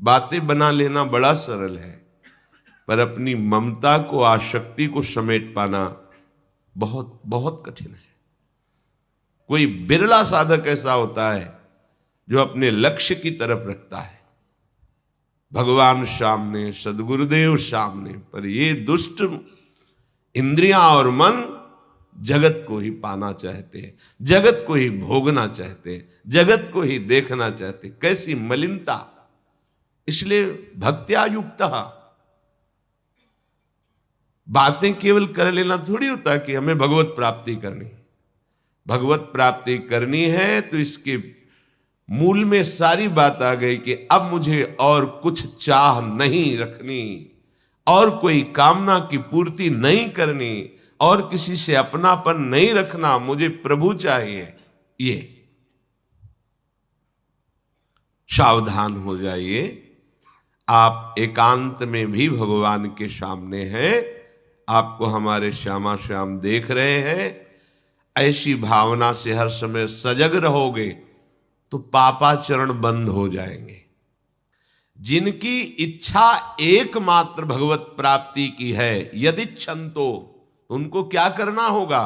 बातें बना लेना बड़ा सरल है, पर अपनी ममता को, आसक्ति को समेट पाना बहुत बहुत कठिन है। कोई बिरला साधक ऐसा होता है जो अपने लक्ष्य की तरफ रखता है, भगवान सामने, सदगुरुदेव सामने, पर ये दुष्ट इंद्रियां और मन जगत को ही पाना चाहते हैं, जगत को ही भोगना चाहते हैं, जगत को ही देखना चाहते हैं। कैसी मलिनता! इसलिए भक्त्या युक्तः, बातें केवल कर लेना थोड़ी होता कि हमें भगवत प्राप्ति करनी है। भगवत प्राप्ति करनी है तो इसके मूल में सारी बात आ गई कि अब मुझे और कुछ चाह नहीं रखनी, और कोई कामना की पूर्ति नहीं करनी, और किसी से अपनापन नहीं रखना, मुझे प्रभु चाहिए। ये सावधान हो जाइए। आप एकांत में भी भगवान के सामने हैं, आपको हमारे श्यामा श्याम देख रहे हैं। ऐसी भावना से हर समय सजग रहोगे तो पापाचरण बंद हो जाएंगे। जिनकी इच्छा एकमात्र भगवत प्राप्ति की है, यदि छंतो, उनको क्या करना होगा?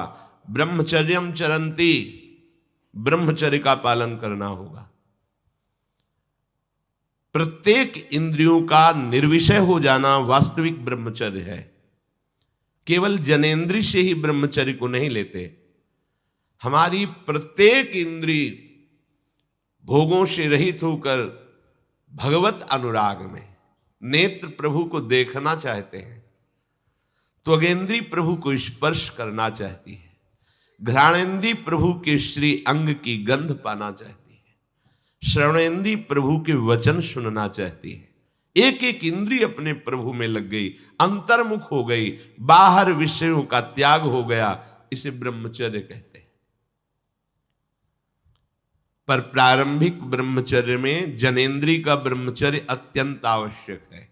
ब्रह्मचर्यम चरंती, ब्रह्मचर्य का पालन करना होगा। प्रत्येक इंद्रियों का निर्विषय हो जाना वास्तविक ब्रह्मचर्य है। केवल जनेंद्रिय से ही ब्रह्मचर्य को नहीं लेते। हमारी प्रत्येक इंद्रिय भोगों से रहित होकर भगवत अनुराग में, नेत्र प्रभु को देखना चाहते हैं, त्वगेंद्री प्रभु को स्पर्श करना चाहती है, घ्राणेंद्री प्रभु के श्री अंग की गंध पाना चाहती है, श्रवणेंद्री प्रभु के वचन सुनना चाहती है। एक एक इंद्रिय अपने प्रभु में लग गई, अंतर्मुख हो गई, बाहर विषयों का त्याग हो गया। इसे ब्रह्मचर्य कहते हैं। पर प्रारंभिक ब्रह्मचर्य में जनेंद्रिय का ब्रह्मचर्य अत्यंत आवश्यक है।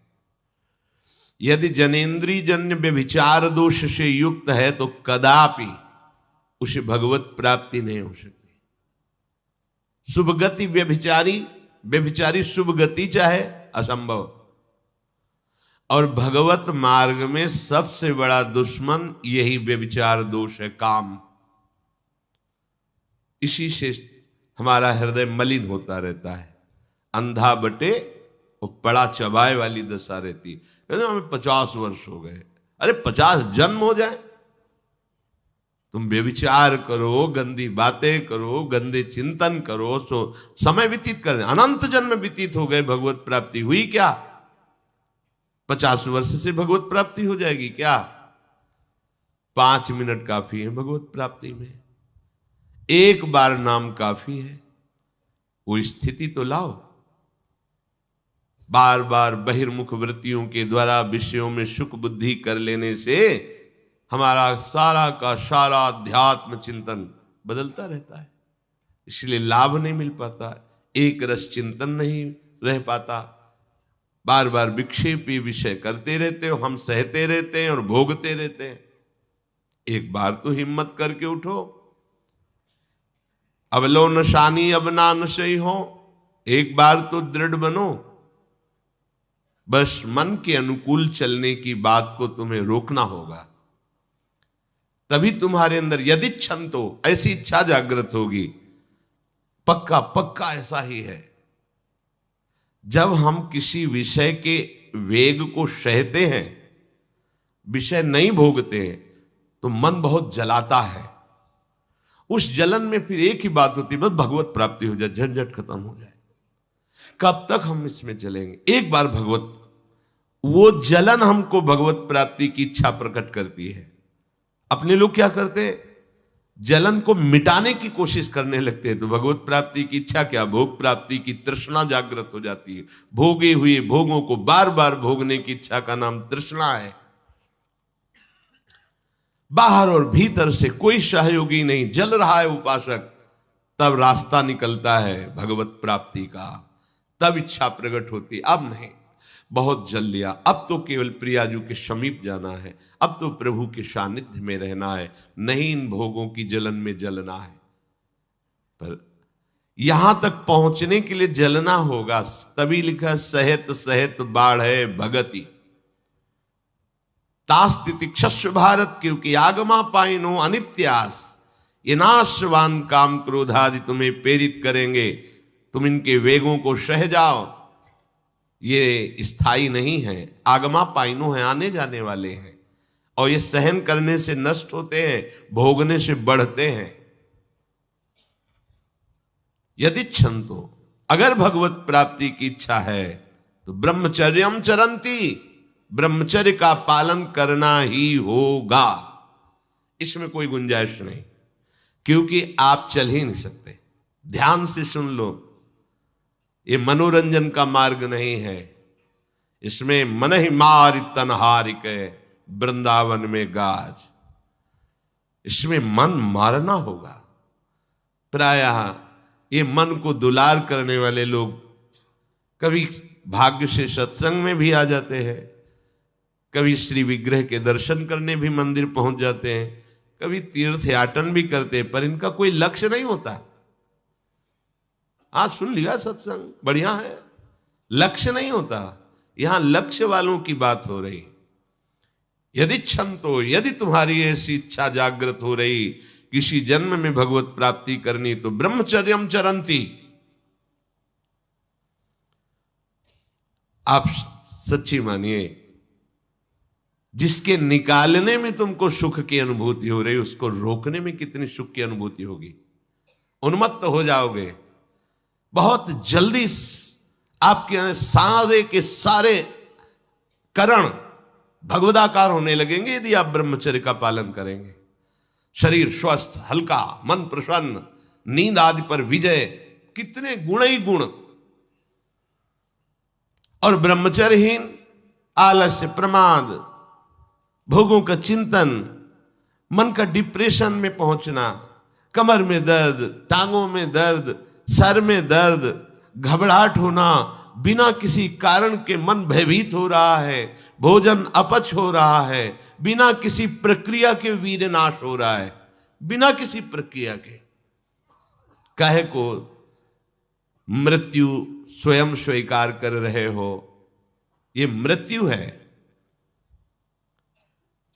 यदि जनेंद्रिय जन्य व्यभिचार दोष से युक्त है तो कदापि उसे भगवत प्राप्ति नहीं हो सकती। शुभ गति व्यभिचारी शुभ गति चाहे, असंभव। और भगवत मार्ग में सबसे बड़ा दुश्मन यही व्यभिचार दोष है, काम। इसी से हमारा हृदय मलिन होता रहता है। अंधा बटे और पड़ा चबाए वाली दशा रहती है। कहते हमें 50 वर्ष हो गए। अरे 50 जन्म हो जाए, तुम व्यभिचार करो, गंदी बातें करो, गंदे चिंतन करो, सो समय व्यतीत करें। अनंत जन्म व्यतीत हो गए, भगवत प्राप्ति हुई क्या? 50 वर्ष से भगवत प्राप्ति हो जाएगी क्या? 5 मिनट काफी है भगवत प्राप्ति में। एक बार नाम काफी है। वो स्थिति तो लाओ। बार बार बहिर्मुख वृत्तियों के द्वारा विषयों में सुख बुद्धि कर लेने से हमारा सारा का सारा अध्यात्म चिंतन बदलता रहता है, इसलिए लाभ नहीं मिल पाता, एक रस चिंतन नहीं रह पाता। बार बार विक्षेपी विषय करते रहते हो, हम सहते रहते हैं और भोगते रहते हैं। एक बार तो हिम्मत करके उठो। अवलो नशानी अब ना नशई हो, एक बार तो दृढ़ बनो। बस मन के अनुकूल चलने की बात को तुम्हें रोकना होगा, तभी तुम्हारे अंदर यदि छंतो, ऐसी इच्छा जागृत होगी। पक्का पक्का ऐसा ही है। जब हम किसी विषय के वेग को सहते हैं, विषय नहीं भोगते, तो मन बहुत जलाता है। उस जलन में फिर एक ही बात होती है, बस भगवत प्राप्ति हो जाए, झंझट खत्म हो जाए। कब तक हम इसमें चलेंगे? एक बार भगवत, वो जलन हमको भगवत प्राप्ति की इच्छा प्रकट करती है। अपने लोग क्या करते हैं? जलन को मिटाने की कोशिश करने लगते हैं, तो भगवत प्राप्ति की इच्छा क्या, भोग प्राप्ति की तृष्णा जागृत हो जाती है। भोगे हुए भोगों को बार बार भोगने की इच्छा का नाम तृष्णा है। बाहर और भीतर से कोई सहयोगी नहीं, जल रहा है उपासक, तब रास्ता निकलता है भगवत प्राप्ति का, तब इच्छा प्रकट होती। अब नहीं, बहुत जल लिया, अब तो केवल प्रियाजू के समीप जाना है, अब तो प्रभु के सानिध्य में रहना है, नहीं इन भोगों की जलन में जलना है। पर यहां तक पहुंचने के लिए जलना होगा, तभी लिखा सहित सहित बाढ़ भगति तास्तिति क्षस्व भारत, क्योंकि आगमा पाइनो अनित्यास, ये नाशवान काम क्रोध आदि तुम्हें प्रेरित करेंगे, तुम इनके वेगों को सह जाओ, ये स्थायी नहीं है। आगमा पाइनो है, आने जाने वाले हैं, और ये सहन करने से नष्ट होते हैं, भोगने से बढ़ते हैं। यदि छंतो, अगर भगवत प्राप्ति की इच्छा है तो ब्रह्मचर्यम चरंती, ब्रह्मचर्य का पालन करना ही होगा, इसमें कोई गुंजाइश नहीं, क्योंकि आप चल ही नहीं सकते। ध्यान से सुन लो, ये मनोरंजन का मार्ग नहीं है, इसमें मन ही मार तनहारिक वृंदावन में गाज, इसमें मन मारना होगा। प्रायः ये मन को दुलार करने वाले लोग कभी भाग्य से सत्संग में भी आ जाते हैं, कभी श्री विग्रह के दर्शन करने भी मंदिर पहुंच जाते हैं, कभी तीर्थ याटन भी करते हैं, पर इनका कोई लक्ष्य नहीं होता। आज सुन लिया सत्संग, बढ़िया है, लक्ष्य नहीं होता। यहां लक्ष्य वालों की बात हो रही। यदि छंतो, यदि तुम्हारी ऐसी इच्छा जागृत हो रही किसी जन्म में भगवत प्राप्ति करनी, तो ब्रह्मचर्यम चरंती, आप सच्ची मानिए, जिसके निकालने में तुमको सुख की अनुभूति हो रही, उसको रोकने में कितनी सुख की अनुभूति होगी। उन्मत्त हो जाओगे, बहुत जल्दी आपके सारे के सारे करण भगवदाकार होने लगेंगे यदि आप ब्रह्मचर्य का पालन करेंगे। शरीर स्वस्थ, हल्का, मन प्रसन्न, नींद आदि पर विजय, कितने गुण ही गुण। और ब्रह्मचर्यहीन आलस्य, प्रमाद, भोगों का चिंतन, मन का डिप्रेशन में पहुंचना, कमर में दर्द, टांगों में दर्द, सर में दर्द, घबराहट होना, बिना किसी कारण के मन भयभीत हो रहा है, भोजन अपच हो रहा है, बिना किसी प्रक्रिया के वीर नाश हो रहा है, बिना किसी प्रक्रिया के। काहे को मृत्यु स्वयं स्वीकार कर रहे हो, ये मृत्यु है।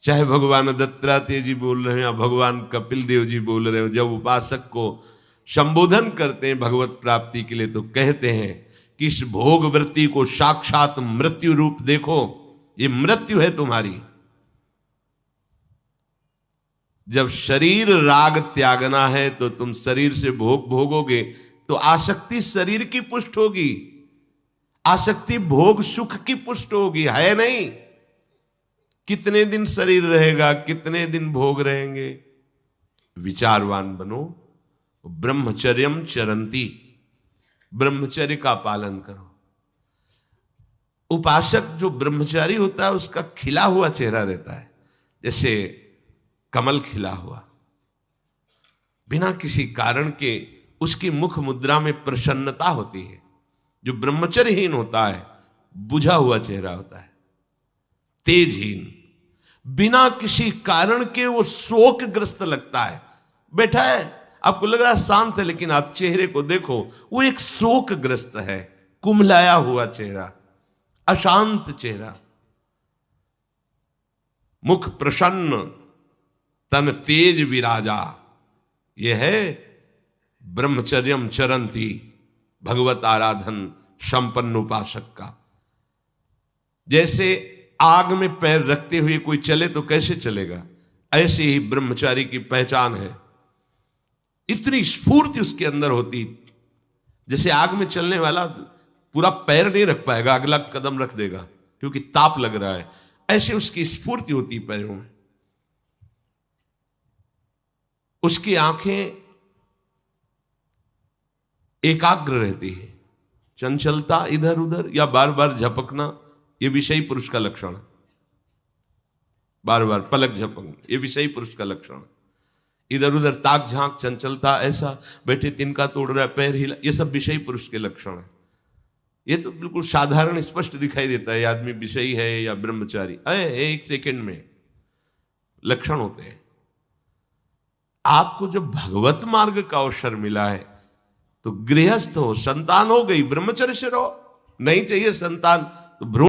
चाहे भगवान दत्तात्रेय जी बोल रहे हैं या भगवान कपिल देव जी बोल रहे हो, जब उपासक को संबोधन करते हैं भगवत प्राप्ति के लिए, तो कहते हैं कि इस भोग वृत्ति को साक्षात मृत्यु रूप देखो, ये मृत्यु है तुम्हारी। जब शरीर राग त्यागना है तो तुम शरीर से भोग भोगोगे तो आसक्ति शरीर की पुष्ट होगी, आसक्ति भोग सुख की पुष्ट होगी, है नहीं। कितने दिन शरीर रहेगा, कितने दिन भोग रहेंगे। विचारवान बनो, ब्रह्मचर्यम चरंती, ब्रह्मचर्य का पालन करो। उपासक जो ब्रह्मचारी होता है उसका खिला हुआ चेहरा रहता है, जैसे कमल खिला हुआ, बिना किसी कारण के उसकी मुख मुद्रा में प्रसन्नता होती है। जो ब्रह्मचर्यहीन होता है बुझा हुआ चेहरा होता है, तेजहीन, बिना किसी कारण के वो शोकग्रस्त लगता है। बैठा है, आपको लग रहा है शांत है, लेकिन आप चेहरे को देखो, वो एक शोकग्रस्त है, कुम्हलाया हुआ चेहरा, अशांत चेहरा। मुख प्रसन्न, तन तेज विराजा, यह है ब्रह्मचर्यम चरंती, भगवत आराधन संपन्न उपासक का। जैसे आग में पैर रखते हुए कोई चले तो कैसे चलेगा, ऐसे ही ब्रह्मचारी की पहचान है। इतनी स्फूर्ति उसके अंदर होती, जैसे आग में चलने वाला पूरा पैर नहीं रख पाएगा, अगला कदम रख देगा क्योंकि ताप लग रहा है, ऐसे उसकी स्फूर्ति होती पैरों में। उसकी आंखें एकाग्र रहती है, चंचलता इधर उधर या बार बार झपकना, यह विषयी पुरुष का लक्षण है। बार बार पलक झपकना, यह विषयी पुरुष का लक्षण है। इधर उधर ताक झांक, चंचलता, ऐसा बैठे तिनका तोड़ रहा है, पैर हिला, ये सब विषयी पुरुष के लक्षण है। ये तो बिल्कुल साधारण स्पष्ट दिखाई देता है आदमी विषयी है या ब्रह्मचारी, एक सेकंड में लक्षण होते हैं। आपको जब भगवत मार्ग का अवसर मिला है तो गृहस्थ हो, संतान हो गई, ब्रह्मचर्य से रहो। नहीं चाहिए संतान तो भ्रूण